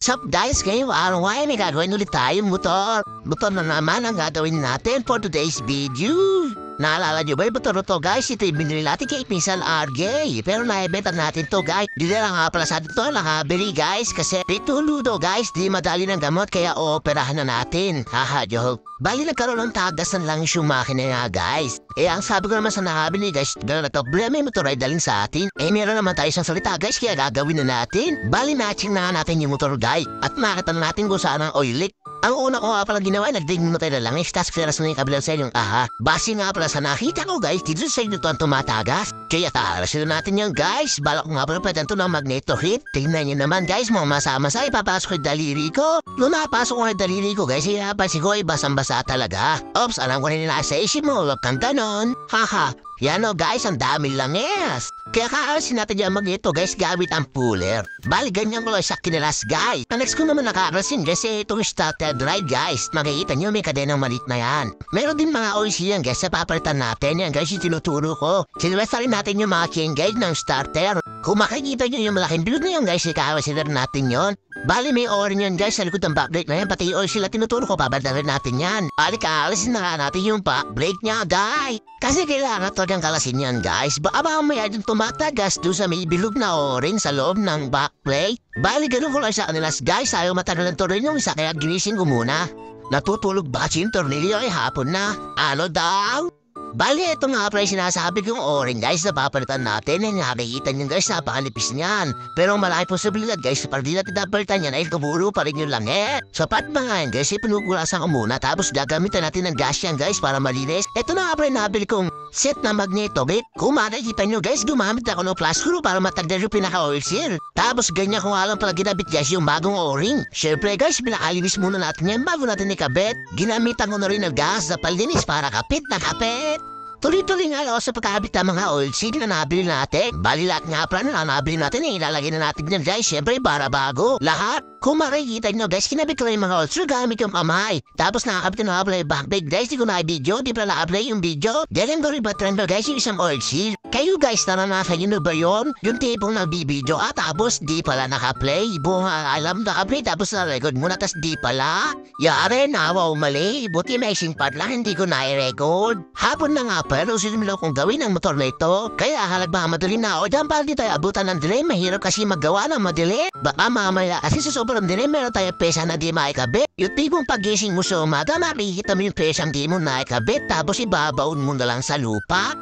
What's up guys? Ngayong araw ay may gagawin ulit tayong motor. Motor na naman ang gagawin natin for today's video. Naalala nyo ba yung motor to guys? Ito yung binili natin kay Pinsan RJ. Pero naibenta natin to guys. Di na nga pala sa ito nakabili guys. Kasi pitulo do guys. Di madali ng gamot kaya ooperahan na natin. Haha joke. Bali nagkaroon ng tagasan lang yung makina nga guys. Ang sabi ko naman sa nakabili guys, gano'n na problema yung motor ay dalhin sa atin. Meron naman tayo isang salita guys kaya gagawin na natin. Bali matching na nga natin yung motor guys. At makita na natin kung saan ang oil leak. Ang una ko nga pala ginawa, nagdig muna tayo na lang tapos kinas na yung kabilang sa yung aha. Base nga pala sa nakita ko guys, dito sa inyo to ang tumatagas. Kaya taarasin na natin yan guys. Balak ko nga pala pwede ito ng magneto hit. Tingnan nyo naman guys, mga masama-masa ipapasok yung daliri ko. Nung napasok ko yung daliri ko guys, ipapansin ko ay basang-basa talaga. Oops, alam ko na nasa isip mo, huwag kang ganon. Haha. Yan o guys, ang dami langis. Kaya kaalasin natin yung magneto guys gamit ang puller. Bali ganyan ko lang sa kinalas guys. Ang next ko naman nakakalasin kasi itong starter ride guys. Makikita nyo may kadenang malit na yan. Meron din mga OC yan guys sa papalitan natin. Yan guys yung tinuturo ko. Sinuwesta rin natin yung mga chain guide ng starter. Kung makikita nyo yung malaking bilog na yan guys, ikakalasin rin natin yon. Bali may orin yan guys sa likod ng back brake na yan. Pati yung oil sila tinuturo ko, papalitan rin natin yan. Bali kaalasin na natin yung back brake niya guys. Kasi kailangan to niyang kalasin yan guys. Baka mamaya din tumatagas doon sa may bilog na orin sa loob ng back plate. Bali ganun ko lang sa kanilas guys. Ayaw matagal ng tornilyo yung isa kaya ginising ko muna. Natutulog ba yung tornilyo ay hapon na? Ano daw? Bali, ito nga pala sinasabi kong orin guys na papalitan natin. Nakikita nyo guys, napakalipis niyan. Pero malaki posibilidad guys, pag di natin napalitan yan ay kaburo pa rin yung langit. Sapat ba nga yan guys, pinugulasan ko muna. Tapos gagamitan natin ng gas yan guys para malinis. Ito na nga pala nabili kong set na magneto bit. Kung makikita nyo guys, gumamit ako ng plus screw para matagdal yung pinaka-oil seal. Tapos ganyan ko nga lang pala ginabit guys yung bagong o-ring. Siyempre guys, pinakalinis muna natin yan bago natin ikabit. Ginamitan ko na rin ng gas na palinis para kapit na kapit. Tuloy-tuloy nga lang sa pagkakabit ng mga oil seal na nabili natin. Bali lahat nga pala na nabili natin ilalagay na natin yan guys. Siyempre para bago. Lahat. Kung makikita nyo guys, kinabit ko lang yung mga oil seal gamit yung kamay. Tapos nakakabit na apply yung backplate guys. Di ko na-video, di pala na-apply yung video. Dahil ko rin ba trend guys yung isang oil seal. Kayo guys, naranasan nyo na ba yun? Yung tipong nagbibideo tapos di pala naka-play. Buong alam naka-play tapos na-record muna tapos di pala. Yari na, wow mali. Buti may isang part lang hindi ko na-record. Hapon na nga pero sinimilaw kong gawin ang motor na ito. Kaya halagba madali na ako dyan para di tayo abutan ng delay. Mahirap kasi maggawa ng madali. Baka mamaya kasi sa sobrang delay meron tayo pesa na di maikabit. Yung tipong pagising mo sa umaga makikita mo yung pesang di mo naikabit tapos ibabaon mo na lang sa lupa.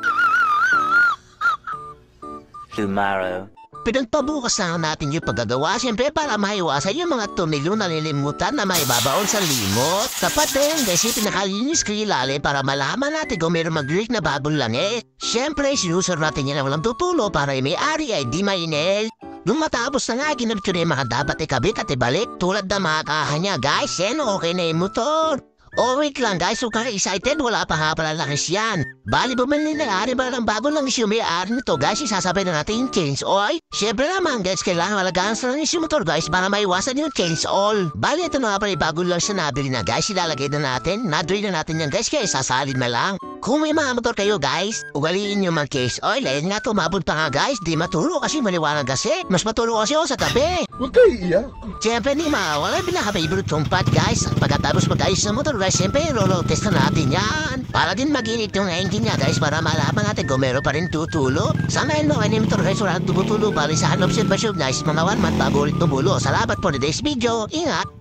Tomorrow. Pinagpabukas na natin yung paggagawa siyempre para maiwasan yung mga tumilo na nilimutan na may babaon sa limot. Tapat din kasi pinakalinis ko ilalim para malaman natin kung mayroong mag-leak na bagong langit. Siyempre sinusor natin yan na walang tutulo para yung may-ari ay di mainel. Nung matapos na nga, ginabit ko na yung mga dapat ikabit at ibalik tulad na mga kahanya guys. Yan okay na yung motor. Oh wait lang guys, huwag kang excited, wala pa nga pala langis yan. Bali bumili na ari ba ng bagong langis yung may-ari nito guys, isasabay na natin yung change oil. Siyempre naman guys, kailangan malagaan sa langis yung motor guys para maiwasan yung change oil. Bali ito na nga pala yung bagong langis na nabili na guys, ilalagay na natin. Nadry na natin yan guys, kaya sasalin na lang. Kung may mga motor kayo guys, ugaliin nyo mag case oil. Ayun nga tumabot pa nga guys, di maturo kasi maliwanag kasi. Mas maturo kasi ako sa tabi. Huwag kayo iiyak. Siyempre di mawala pinaka-favorite kong part guys. Pagkatapos mag-ayos ng motor guys, siyempre roll test na natin yan. Para din mag-init yung engine niya guys para malaman natin kung meron pa rin tutulo. Sa ngayon mo kayo motor guys, wala tumutulo. Bali sa observation guys, mga 1 month bago ulit tumulo. Salamat for today's video. Ingat!